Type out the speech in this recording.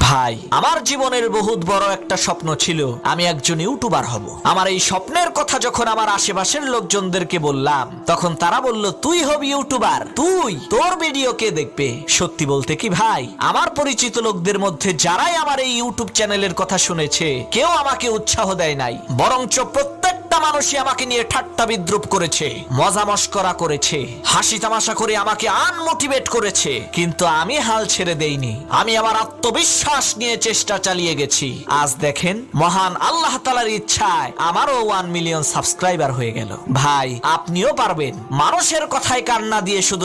ভাই, আমার জীবনের বহুত বড় একটা স্বপ্ন ছিল, আমি একজন ইউটিউবার হব। আমার এই স্বপ্নের কথা যখন আমার আশেপাশের লোকজনদেরকে বললাম, তখন তারা বলল, তুই হবি ইউটিউবার, তুই, তোর ভিডিও কে দেখবে? সত্যি বলতে কি ভাই, আমার পরিচিত লোকদের মধ্যে যারাই আমার এই ইউটিউব চ্যানেলের কথা শুনেছে, কেউ আমাকে উৎসাহ দেয় নাই, বরঞ্চ প্রত্যেকটা মানুষই আমাকে নিয়ে ঠাট্টা বিদ্রুপ করেছে, মজা মস্করা করেছে, হাসি তামাশা করে আমাকে আনমোটিভেট করেছে। কিন্তু আমি হাল ছেড়ে দেইনি, আমি আমার আত্মবিশ্বাস নিয়ে চেষ্টা চালিয়ে গেছি। আজ দেখেন, মহান আল্লাহ তাআলার ইচ্ছায় আমারও 1 মিলিয়ন সাবস্ক্রাইবার হয়ে গেল। ভাই, আপনিও পারবেন। মানুষের কথায় কান্না দিয়ে শুধু